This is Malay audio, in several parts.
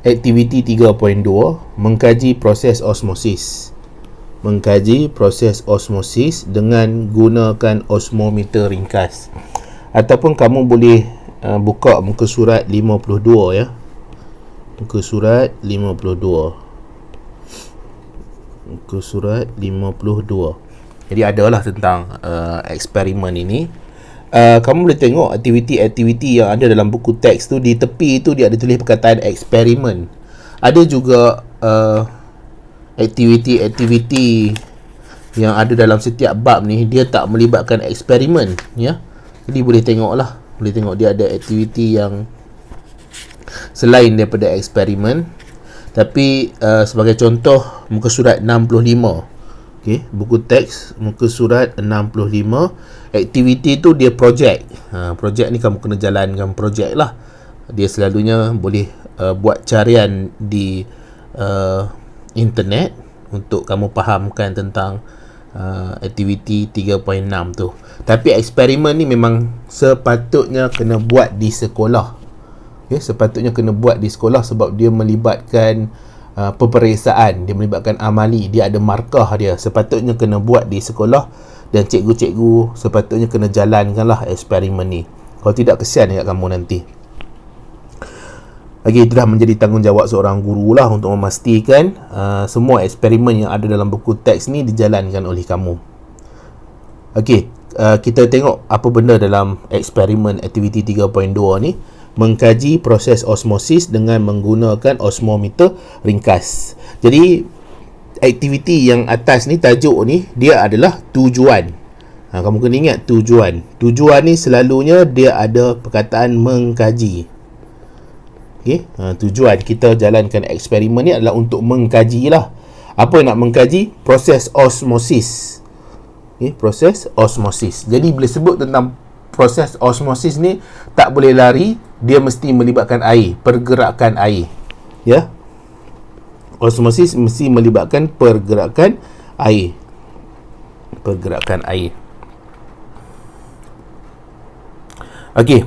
Aktiviti 3.2, mengkaji proses osmosis. Mengkaji proses osmosis dengan gunakan osmometer ringkas. Ataupun kamu boleh buka muka surat 52 ya. Muka surat 52. Muka surat 52. Jadi adalah tentang eksperimen ini. Kamu boleh tengok aktiviti-aktiviti yang ada dalam buku teks tu, di tepi tu dia ada tulis perkataan eksperimen. Ada juga aktiviti-aktiviti yang ada dalam setiap bab ni dia tak melibatkan eksperimen ya. Jadi boleh tengoklah, boleh tengok dia ada aktiviti yang selain daripada eksperimen. Tapi sebagai contoh muka surat 65. Okey, buku teks muka surat 65, aktiviti tu dia projek. Projek ni kamu kena jalankan projek lah. Dia selalunya boleh buat carian di internet untuk kamu fahamkan tentang aktiviti 3.6 tu. Tapi eksperimen ni memang sepatutnya kena buat di sekolah. Okay, sepatutnya kena buat di sekolah sebab dia melibatkan peperiksaan, dia melibatkan amali, dia ada markah dia. Sepatutnya kena buat di sekolah dan cikgu-cikgu sepatutnya kena jalankanlah eksperimen ni. Kalau tidak, kesian dekat kamu nanti. Lagi itu dah menjadi tanggungjawab seorang guru lah untuk memastikan semua eksperimen yang ada dalam buku teks ni dijalankan oleh kamu. Okey, kita tengok apa benda dalam eksperimen aktiviti 3.2 ni. Mengkaji proses osmosis dengan menggunakan osmometer ringkas. Jadi aktiviti yang atas ni, tajuk ni, dia adalah tujuan. Kamu kena ingat tujuan. Tujuan ni selalunya dia ada perkataan mengkaji. Okay? Tujuan kita jalankan eksperimen ni adalah untuk mengkaji lah. Apa yang nak mengkaji? Proses osmosis. Okay? Proses osmosis. Jadi bila sebut tentang proses osmosis ni, tak boleh lari, dia mesti melibatkan air, pergerakan air. Ya. Osmosis mesti melibatkan pergerakan air. Pergerakan air. Okey.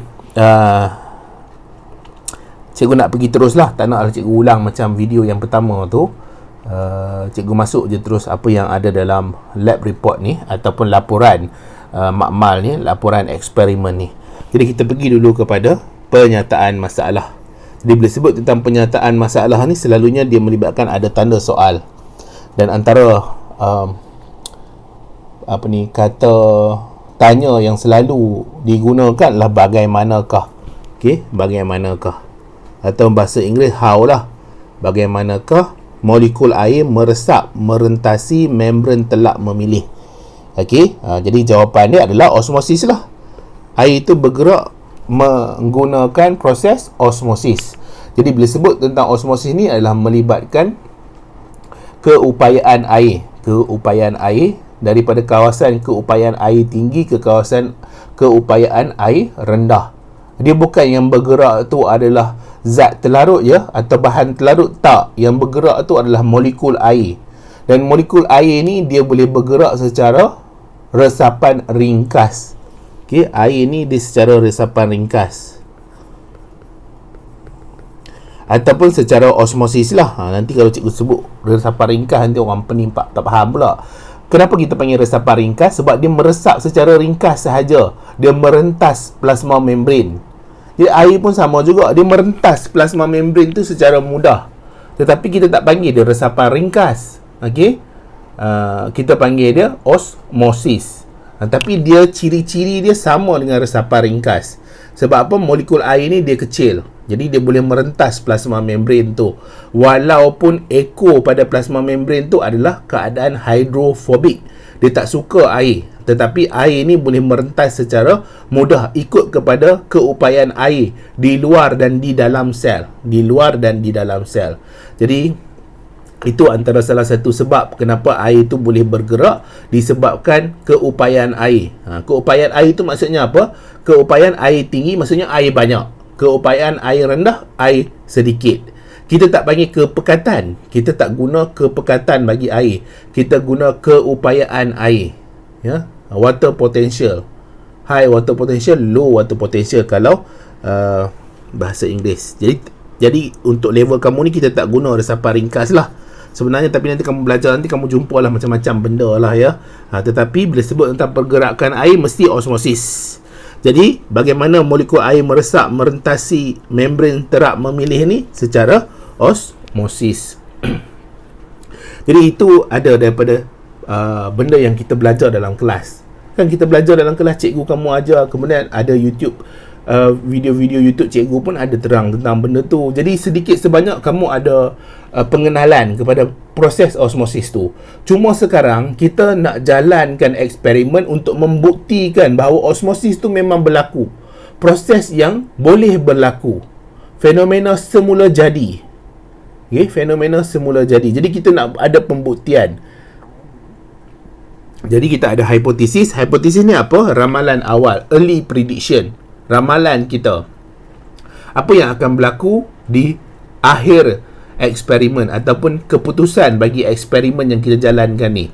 Cikgu nak pergi terus lah. Tak naklah cikgu ulang macam video yang pertama tu. Cikgu masuk je terus apa yang ada dalam lab report ni, ataupun laporan makmal ni, laporan eksperimen ni. Jadi kita pergi dulu kepada penyataan masalah. Jadi bila sebut tentang penyataan masalah ni, selalunya dia melibatkan ada tanda soal. Dan antara kata tanya yang selalu digunakan adalah bagaimanakah. Okey, bagaimanakah. Atau bahasa Inggeris how lah. Bagaimanakah molekul air meresap merentasi membran telak memilih. Okey, jadi jawapan dia adalah osmosis lah. Air itu bergerak menggunakan proses osmosis. Jadi bila sebut tentang osmosis ni adalah melibatkan keupayaan air. Keupayaan air daripada kawasan keupayaan air tinggi ke kawasan keupayaan air rendah. Dia bukan yang bergerak tu adalah zat terlarut ya, atau bahan terlarut, tak. Yang bergerak tu adalah molekul air. Dan molekul air ni dia boleh bergerak secara resapan ringkas. Okey, air ni dia secara resapan ringkas. Ataupun secara osmosis lah. Nanti kalau cikgu sebut resapan ringkas, nanti orang pening tak faham pula. Kenapa kita panggil resapan ringkas? Sebab dia meresap secara ringkas sahaja. Dia merentas plasma membran. Jadi air pun sama juga. Dia merentas plasma membran tu secara mudah. Tetapi kita tak panggil dia resapan ringkas. Okey? Kita panggil dia osmosis. Tapi dia ciri-ciri dia sama dengan resapan ringkas. Sebab apa? Molekul air ni dia kecil. Jadi dia boleh merentas plasma membran tu. Walaupun eko pada plasma membran tu adalah keadaan hidrofobik. Dia tak suka air. Tetapi air ni boleh merentas secara mudah ikut kepada keupayaan air di luar dan di dalam sel. Di luar dan di dalam sel. Jadi itu antara salah satu sebab kenapa air itu boleh bergerak, disebabkan keupayaan air. Keupayaan air itu maksudnya apa? Keupayaan air tinggi maksudnya air banyak. Keupayaan air rendah, air sedikit. Kita tak panggil kepekatan. Kita tak guna kepekatan bagi air. Kita guna keupayaan air. Ya, water potential. High water potential, low water potential kalau bahasa Inggeris. Jadi Jadi untuk level kamu ni kita tak guna resapan ringkas lah sebenarnya, tapi nanti kamu belajar, nanti kamu jumpa lah macam-macam benda lah ya. Tetapi bila sebut tentang pergerakan air, mesti osmosis. Jadi bagaimana molekul air meresap merentasi membran terap memilih ni? Secara osmosis. Jadi itu ada daripada benda yang kita belajar dalam kelas. Kan kita belajar dalam kelas, cikgu kamu ajar, kemudian ada YouTube, video-video YouTube cikgu pun ada terang tentang benda tu. Jadi sedikit sebanyak kamu ada pengenalan kepada proses osmosis tu. Cuma sekarang kita nak jalankan eksperimen untuk membuktikan bahawa osmosis tu memang berlaku, proses yang boleh berlaku, fenomena semula jadi. Okay, fenomena semula jadi. Jadi kita nak ada pembuktian. Jadi kita ada hipotesis. Hipotesis ni apa? Ramalan awal, early prediction. Ramalan kita, apa yang akan berlaku di akhir eksperimen ataupun keputusan bagi eksperimen yang kita jalankan ni.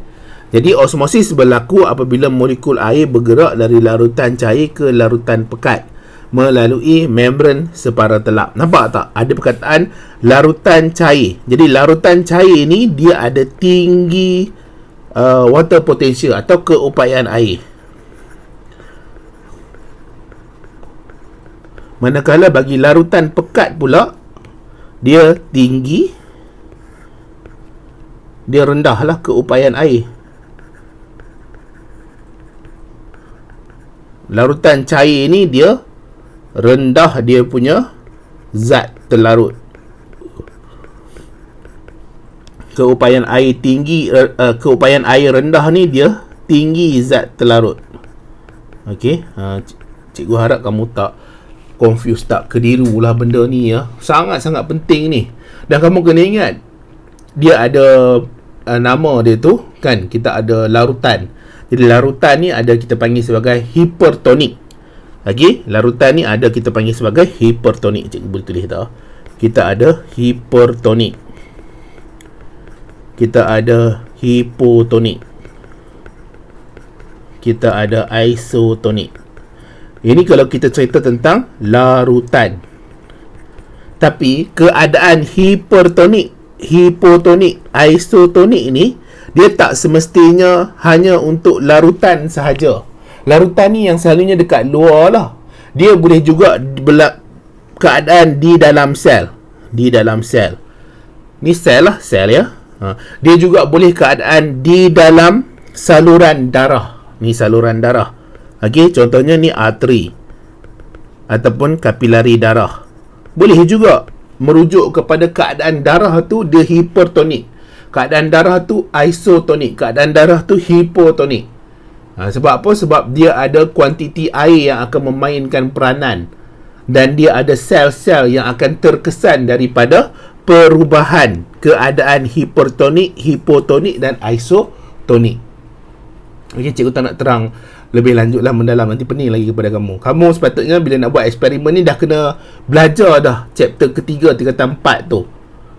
Jadi osmosis berlaku apabila molekul air bergerak dari larutan cair ke larutan pekat melalui membran separa telap. Nampak tak? Ada perkataan larutan cair. Jadi larutan cair ni dia ada tinggi water potential atau keupayaan air. Manakala bagi larutan pekat pula, dia tinggi, dia rendahlah keupayaan air. Larutan cair ni dia rendah dia punya zat terlarut. Keupayaan air tinggi, keupayaan air rendah ni dia tinggi zat terlarut. Okey, cikgu harap kamu tak confuse, tak keliru lah benda ni ya. Sangat-sangat penting ni. Dan kamu kena ingat, dia ada nama dia tu kan, kita ada larutan. Jadi larutan ni ada kita panggil sebagai hipertonik. Okey, larutan ni ada kita panggil sebagai hipertonik. Cikgu boleh tulis tak? Kita ada hipertonik, kita ada hipotonik, kita ada isotonik. Ini kalau kita cerita tentang larutan. Tapi keadaan hipertonik, hipotonik, isotonik ni dia tak semestinya hanya untuk larutan sahaja. Larutan ni yang selalunya dekat luar lah. Dia boleh juga keadaan di dalam sel. Di dalam sel. Ni sel lah, sel ya. Dia juga boleh keadaan di dalam saluran darah. Ni saluran darah. Okey, contohnya ni arteri ataupun kapilari darah. Boleh juga merujuk kepada keadaan darah tu dia hipertonik, keadaan darah tu isotonik, keadaan darah tu hipotonik. Sebab apa? Sebab dia ada kuantiti air yang akan memainkan peranan, dan dia ada sel-sel yang akan terkesan daripada perubahan keadaan hipertonik, hipotonik dan isotonik. Okey, cikgu tak nak terang lebih lanjut lah mendalam, nanti pening lagi kepada kamu. Kamu sepatutnya bila nak buat eksperimen ni dah kena belajar dah chapter ketiga, tingkatan 4 tu.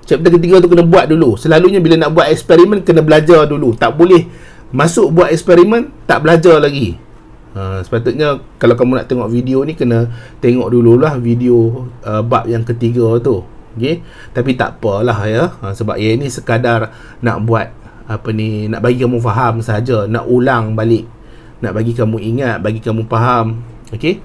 Chapter ketiga tu kena buat dulu. Selalunya bila nak buat eksperimen kena belajar dulu. Tak boleh masuk buat eksperimen tak belajar lagi. Sepatutnya kalau kamu nak tengok video ni kena tengok dululah video bab yang ketiga tu. Okay? Tapi tak apalah ya. Sebab yang ni sekadar nak buat apa ni, nak bagi kamu faham saja, nak ulang balik, nak bagi kamu ingat, bagi kamu faham. Okey.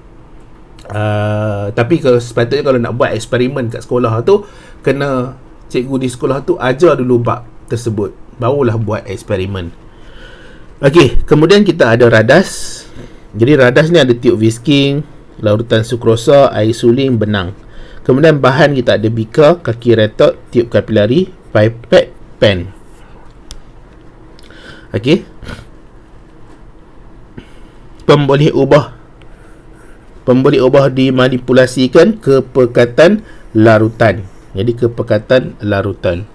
Tapi kalau sepatutnya kalau nak buat eksperimen kat sekolah tu, kena cikgu di sekolah tu ajar dulu bab tersebut, barulah buat eksperimen. Okey, kemudian kita ada radas. Jadi radas ni ada tiup whisking, larutan sukrosa, air suling, benang. Kemudian bahan kita ada beaker, kaki retort, tiup kapilari, pipette, pen. Okey. Pemboleh ubah dimanipulasikan kepekatan larutan. Jadi kepekatan larutan.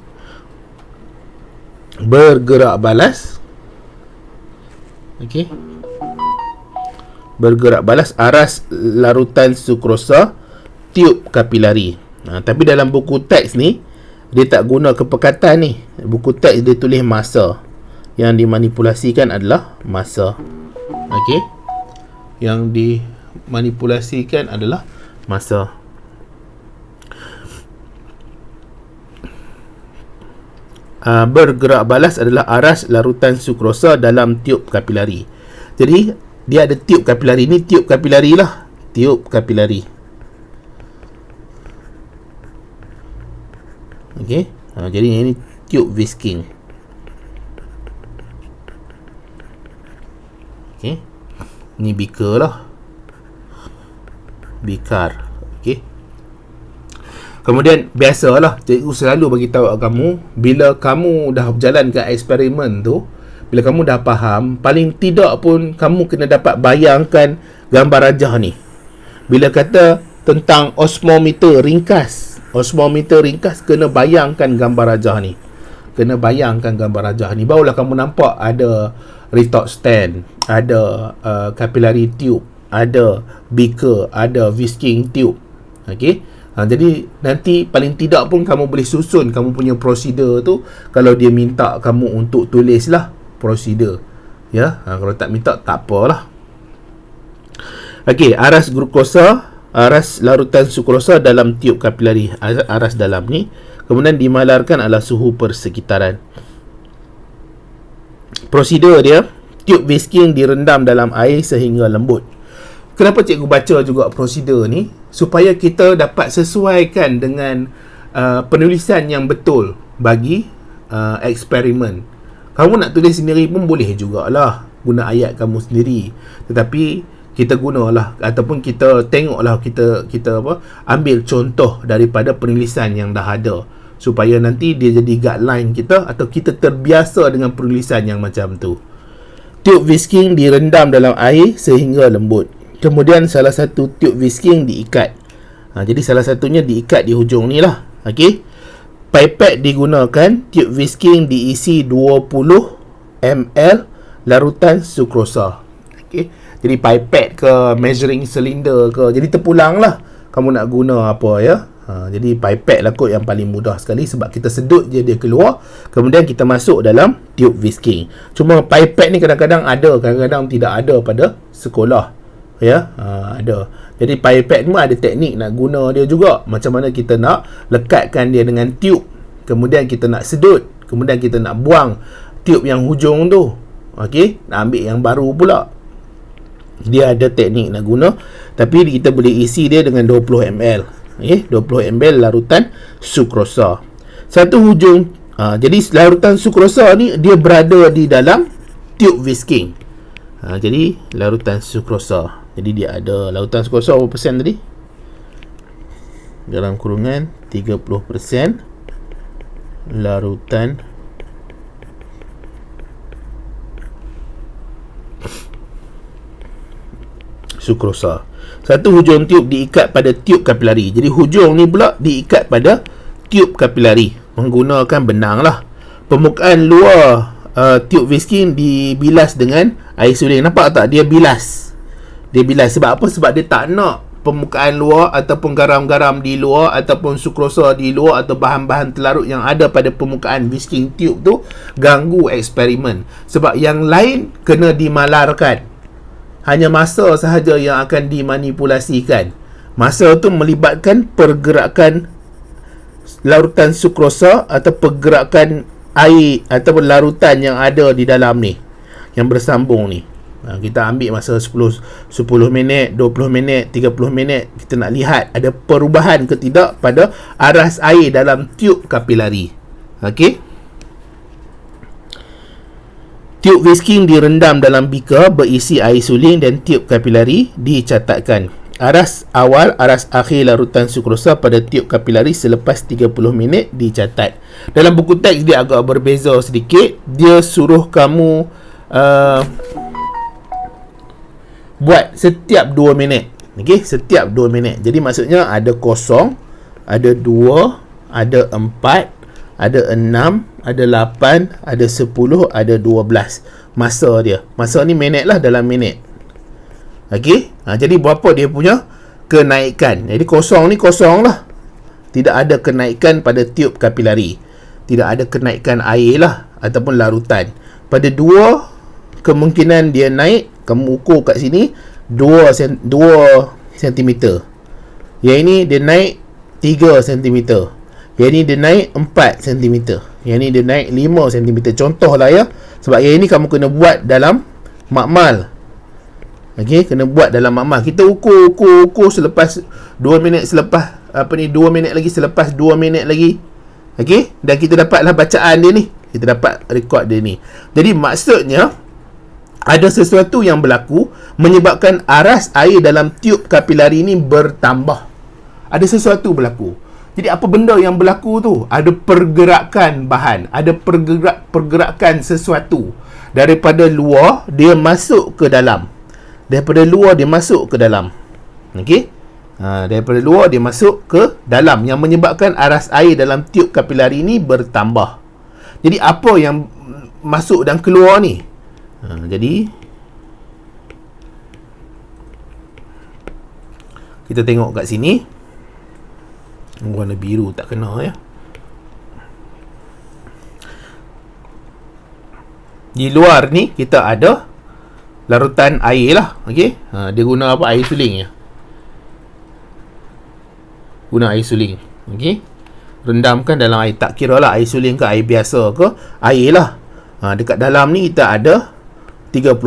Bergerak balas. Okey. Bergerak balas aras larutan sukrosa, tiup kapilari. Tapi dalam buku teks ni dia tak guna kepekatan ni. Buku teks dia tulis masa. Yang dimanipulasikan adalah masa. Okey. Yang dimanipulasikan adalah masa. bergerak balas adalah aras larutan sukrosa dalam tiub kapilari. Jadi dia ada tiub kapilari. Ni tiub kapilari lah, tiub kapilari. Okey, jadi ini tiub whisking. Okey, ni beaker lah, bikar. Okey, kemudian biasalah cikgu selalu bagi tahu kamu, bila kamu dah berjalan ke eksperimen tu, bila kamu dah faham, paling tidak pun kamu kena dapat bayangkan gambar rajah ni. Bila kata tentang osmometer ringkas, kena bayangkan gambar rajah ni. Kena bayangkan gambar rajah ni, barulah kamu nampak ada retort stand, ada capillary tube, ada beaker, ada whisking tube. Okey, jadi nanti paling tidak pun kamu boleh susun kamu punya prosedur tu. Kalau dia minta kamu untuk tulislah prosedur, ya. Kalau tak minta, tak apalah. Okey, aras glukosa, aras larutan sukrosa dalam tiub kapilari, aras dalam ni. Kemudian dimalarkan adalah suhu persekitaran. Prosedur dia, tiub whisking direndam dalam air sehingga lembut. Kenapa cikgu baca juga prosedur ni? Supaya kita dapat sesuaikan dengan penulisan yang betul bagi eksperimen. Kamu nak tulis sendiri pun boleh jugalah, guna ayat kamu sendiri. Tetapi kita gunalah, ataupun kita tengoklah, kita ambil contoh daripada penulisan yang dah ada, supaya nanti dia jadi guideline kita, atau kita terbiasa dengan penulisan yang macam tu. Tiub whisking direndam dalam air sehingga lembut. Kemudian salah satu tiub whisking diikat. Jadi salah satunya diikat di hujung ni lah. Okey, pipet digunakan. Tiub whisking diisi 20 ml larutan sukrosa. Okey, jadi pipet ke, measuring cylinder ke, jadi terpulang lah kamu nak guna apa, ya. Jadi pipet lah kot yang paling mudah sekali, sebab kita sedut je dia keluar, kemudian kita masuk dalam tiub whisking. Cuma pipet ni kadang-kadang ada, kadang-kadang tidak ada pada sekolah, ya. Ada. Jadi pipet ni ada teknik nak guna dia juga. Macam mana kita nak lekatkan dia dengan tiub, kemudian kita nak sedut, kemudian kita nak buang tiub yang hujung tu. Okey, nak ambil yang baru pula. Dia ada teknik nak guna, tapi kita boleh isi dia dengan 20 ml. 20 ml larutan sukrosa. Satu hujung. Jadi larutan sukrosa ni dia berada di dalam tiub whisking. Jadi larutan sukrosa. Jadi dia ada larutan sukrosa berapa persen tadi? Dalam kurungan 30% larutan sukrosa. Satu hujung tiub diikat pada tiub kapilari. Jadi hujung ni pula diikat pada tiub kapilari menggunakan benang lah. Permukaan luar tiub whisking dibilas dengan air suling. Nampak tak? Dia bilas. Sebab apa? Sebab dia tak nak permukaan luar ataupun garam-garam di luar ataupun sukrosa di luar atau bahan-bahan terlarut yang ada pada permukaan whisking tube tu ganggu eksperimen. Sebab yang lain kena dimalarkan. Hanya masa sahaja yang akan dimanipulasikan. Masa tu melibatkan pergerakan larutan sukrosa atau pergerakan air ataupun larutan yang ada di dalam ni, yang bersambung ni. Kita ambil masa 10 minit, 20 minit, 30 minit. Kita nak lihat ada perubahan ke tidak pada aras air dalam tiub kapilari. Okey. Tiub whisking direndam dalam beaker berisi air suling dan tiub kapilari dicatatkan. Aras awal, aras akhir larutan sukrosa pada tiub kapilari selepas 30 minit dicatat. Dalam buku teks dia agak berbeza sedikit. Dia suruh kamu buat setiap 2 minit. Okey, setiap 2 minit. Jadi maksudnya ada 0, ada 2, ada 4, ada 6, ada 8, ada 10, ada 12. Masa dia. Masa ni minit lah, dalam minit. Okey. Jadi berapa dia punya kenaikan. Jadi 0 ni 0 lah. Tidak ada kenaikan pada tiub kapilari. Tidak ada kenaikan air lah ataupun larutan. Pada 2, kemungkinan dia naik. Kamu ukur kat sini 2 cm. Yang ini dia naik 3 cm. Yang ini dia naik 4 cm. Yang ni dia naik 5 cm. Contoh lah ya. Sebab yang ni kamu kena buat dalam makmal. Okey, kena buat dalam makmal. Kita ukur selepas 2 minit selepas 2 minit lagi, selepas 2 minit lagi. Okey, dan kita dapatlah bacaan dia ni. Kita dapat rekod dia ni. Jadi maksudnya ada sesuatu yang berlaku menyebabkan aras air dalam tiub kapilari ni bertambah. Ada sesuatu berlaku. Jadi apa benda yang berlaku tu? Ada pergerakan bahan, ada pergerakan sesuatu daripada luar dia masuk ke dalam. Daripada luar dia masuk ke dalam. Okey? Daripada luar dia masuk ke dalam yang menyebabkan aras air dalam tiub kapilari ni bertambah. Jadi apa yang masuk dan keluar ni? Jadi kita tengok kat sini. Warna biru tak kena ya. Di luar ni kita ada larutan air lah. Okey. Dia guna apa? Air suling ya. Guna air suling. Okey. Rendamkan dalam air. Tak kira lah air suling ke air biasa ke, air lah. Dekat dalam ni kita ada 30%.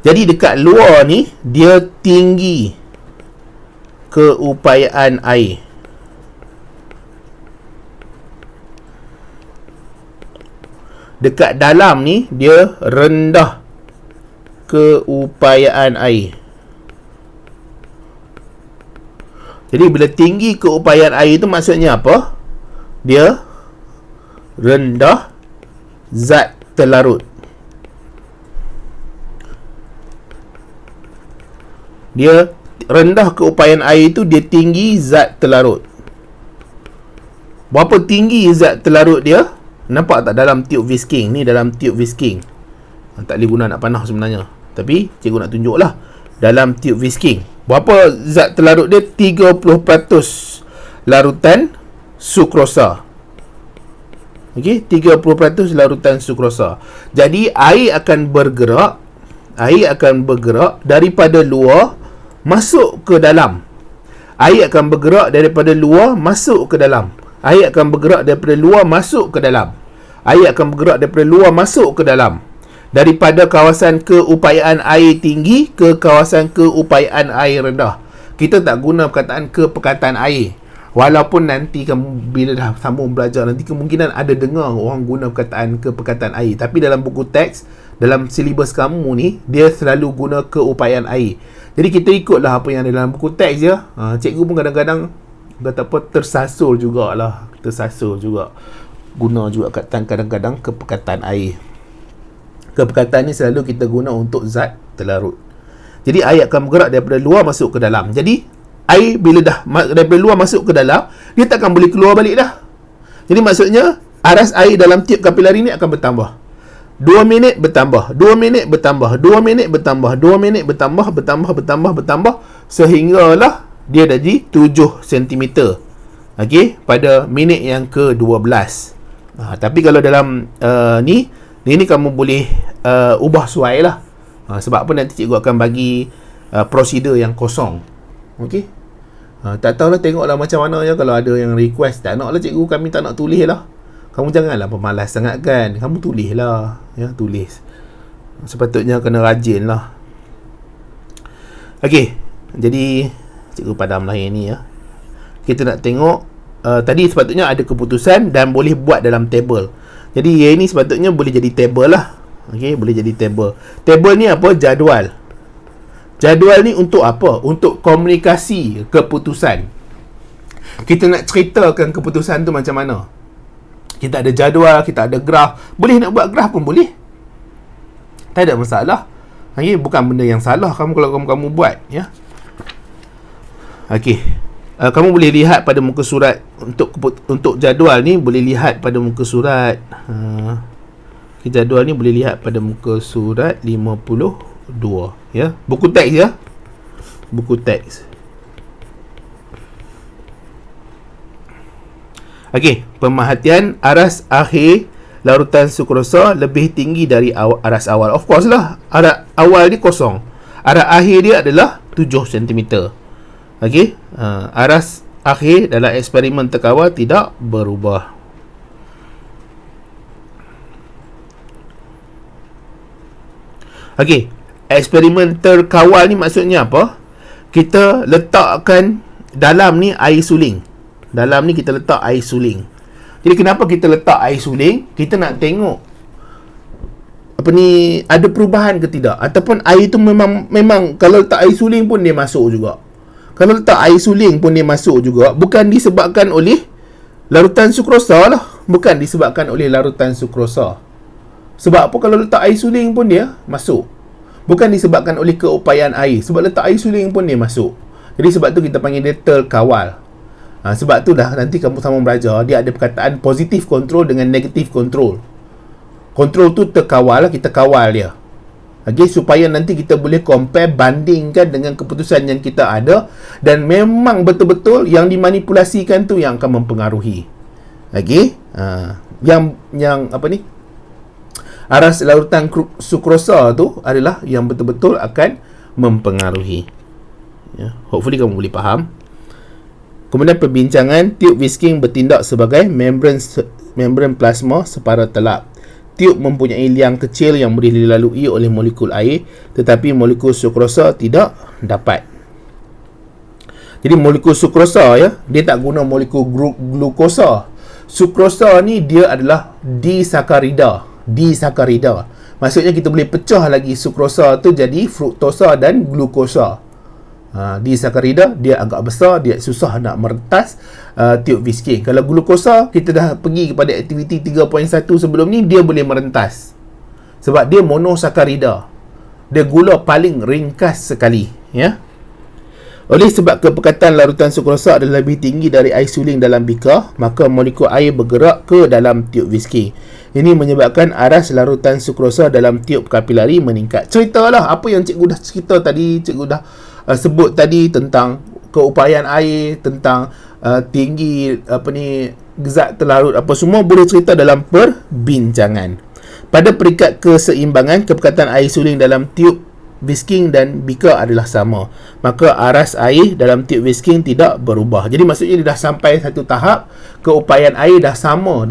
Jadi dekat luar ni dia tinggi keupayaan air. Dekat dalam ni dia rendah keupayaan air. Jadi bila tinggi keupayaan air tu maksudnya apa? Dia rendah zat terlarut. Dia rendah keupayaan air tu dia tinggi zat terlarut. Berapa tinggi zat terlarut dia? Nampak tak dalam tiub whisking ni, dalam tiub whisking. Tak boleh guna nak panah sebenarnya, tapi cikgu nak tunjuk lah. Dalam tiub whisking berapa zat terlarut dia? 30% larutan sukrosa. Okey, 30% larutan sukrosa. Jadi air akan bergerak daripada luar masuk ke dalam. Air akan bergerak daripada luar masuk ke dalam. Air akan bergerak daripada luar masuk ke dalam. Air akan bergerak daripada luar masuk ke dalam. Daripada kawasan keupayaan air tinggi ke kawasan keupayaan air rendah. Kita tak guna perkataan kepekatan air. Walaupun nanti kamu bila dah sambung belajar nanti kemungkinan ada dengar orang guna perkataan kepekatan air. Tapi dalam buku teks, dalam silibus kamu ni, dia selalu guna keupayaan air. Jadi kita ikutlah apa yang ada dalam buku teks je. Cikgu pun kadang-kadang kata apa, tersasul jugalah. Tersasul juga. Guna juga kadang-kadang kepekatan air. Kepekatan ni selalu kita guna untuk zat terlarut. Jadi air akan bergerak daripada luar masuk ke dalam. Jadi air bila dah daripada luar masuk ke dalam, dia takkan boleh keluar balik dah. Jadi maksudnya aras air dalam tiub kapilari ni akan bertambah. 2 minit bertambah, 2 minit bertambah, 2 minit bertambah, 2 minit bertambah sehinggalah dia jadi 7 cm. Okey, pada minit yang ke-12. Tapi kalau dalam ni kamu boleh ubah suai lah. Sebab apa nanti cikgu akan bagi prosedur yang kosong. Okey. Tak tahulah, tengoklah macam mana ya. Kalau ada yang request, tak nak lah cikgu, kami tak nak tulis lah. Kamu janganlah pemalas sangat kan. Kamu tulis lah ya, tulis. Sepatutnya kena rajin lah. Okey. Jadi cikgu padam lah yang ni ya. Kita nak tengok tadi sepatutnya ada keputusan dan boleh buat dalam table. Jadi yang ni sepatutnya boleh jadi table lah. Okey, boleh jadi table. Table ni apa? Jadual. Jadual ni untuk apa? Untuk komunikasi keputusan. Kita nak ceritakan keputusan tu macam mana. Kita ada jadual, kita ada graf. Boleh nak buat graf pun boleh. Tak ada masalah. Okey, bukan benda yang salah kalau kamu buat ya. Okey. Kamu boleh lihat pada muka surat untuk jadual ni, boleh lihat pada muka surat. Jadual ni boleh lihat pada muka surat 52 ya. Buku teks ya. Buku teks. Okey, pemerhatian aras akhir larutan sukrosa lebih tinggi dari aras awal. Of course lah, aras awal ni kosong. Aras akhir dia adalah 7 cm. Okey, aras akhir dalam eksperimen terkawal tidak berubah. Okey, eksperimen terkawal ni maksudnya apa? Kita letakkan dalam ni air suling. Dalam ni kita letak air suling. Jadi kenapa kita letak air suling? Kita nak tengok ada perubahan ke tidak, ataupun air tu memang kalau letak air suling pun dia masuk juga. Kalau letak air suling pun dia masuk juga, bukan disebabkan oleh larutan sukrosa lah, bukan disebabkan oleh larutan sukrosa. Sebab apa kalau letak air suling pun dia masuk? Bukan disebabkan oleh keupayaan air, sebab letak air suling pun dia masuk. Jadi sebab tu kita panggil dia terkawal. Sebab tu dah nanti kamu sama belajar, dia ada perkataan positif control dengan negatif control. Kontrol tu terkawal, kita kawal dia. Okay, supaya nanti kita boleh compare, bandingkan dengan keputusan yang kita ada, dan memang betul-betul yang dimanipulasikan tu yang akan mempengaruhi. Okay, yang apa ni, aras larutan sukrosa tu adalah yang betul-betul akan mempengaruhi. Hopefully kamu boleh faham. Kemudian perbincangan, tiub whisking bertindak sebagai membran plasma separa telap. Tiub mempunyai liang kecil yang boleh dilalui oleh molekul air, tetapi molekul sukrosa tidak dapat. Jadi molekul sukrosa, dia tak guna molekul glukosa. Sukrosa ni dia adalah disakarida. Maksudnya kita boleh pecah lagi sukrosa tu jadi fruktosa dan glukosa. Disakarida dia agak besar, dia susah nak merentas tiub whisking. Kalau glukosa, kita dah pergi kepada aktiviti 3.1 sebelum ni, dia boleh merentas sebab dia monosakarida, dia gula paling ringkas sekali. Oleh sebab kepekatan larutan sukrosa adalah lebih tinggi dari air suling dalam bika, maka molekul air bergerak ke dalam tiub whisking. Ini menyebabkan aras larutan sukrosa dalam tiub kapilari meningkat. Ceritalah apa yang cikgu dah cerita tadi, cikgu dah sebut tadi tentang keupayaan air, tentang tinggi zat terlarut, apa semua boleh cerita dalam perbincangan. Pada peringkat keseimbangan, kepekatan air suling dalam tiub whisking dan bika adalah sama, maka aras air dalam tiub whisking tidak berubah. Jadi maksudnya dia dah sampai satu tahap keupayaan air dah sama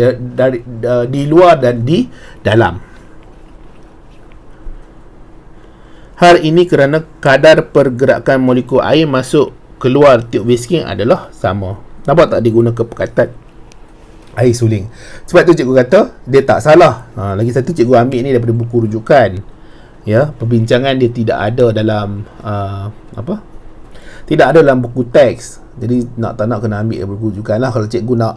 di luar dan di dalam. Hal ini kerana kadar pergerakan molekul air masuk keluar tiub whisking adalah sama. Nampak tak dia guna kepekatan air suling? Sebab tu cikgu kata dia tak salah. Lagi satu cikgu ambil ni daripada buku rujukan. Perbincangan dia tidak ada dalam tidak ada dalam buku teks. Jadi tak nak kena ambil daripada buku rujukan lah. Kalau cikgu nak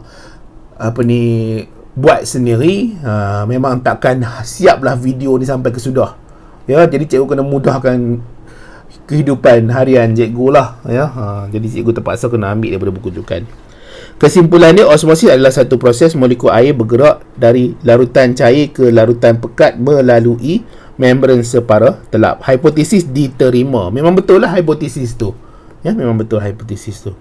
buat sendiri, memang takkan siaplah video ni sampai ke sudah. Jadi cikgu kena mudahkan kehidupan harian cikgu lah. Jadi cikgu terpaksa kena ambil daripada buku rujukan. Kesimpulannya, osmosis adalah satu proses molekul air bergerak dari larutan cair ke larutan pekat melalui membran separa telap. Hipotesis diterima. Memang betul lah hipotesis tu. Memang betul hipotesis tu.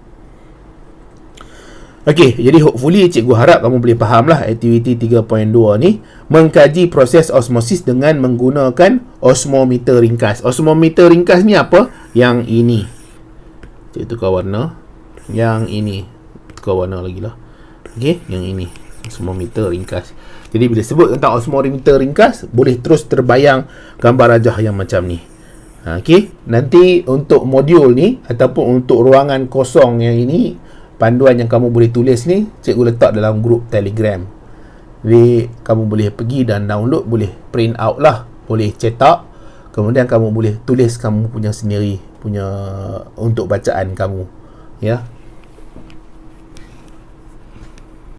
Okey, jadi hopefully cikgu harap kamu boleh faham lah aktiviti 3.2 ni, mengkaji proses osmosis dengan menggunakan osmometer ringkas. Osmometer ringkas ni apa? Yang ini. Cikgu tukar warna. Yang ini. Tukar warna lagi lah. Okey, yang ini. Osmometer ringkas. Jadi bila sebut tentang osmometer ringkas, boleh terus terbayang gambar rajah yang macam ni. Okey, nanti untuk modul ni ataupun untuk ruangan kosong yang ini, panduan yang kamu boleh tulis ni, cikgu letak dalam grup Telegram. Jadi kamu boleh pergi dan download, boleh print out lah, boleh cetak, kemudian kamu boleh tulis kamu punya sendiri, punya untuk bacaan kamu.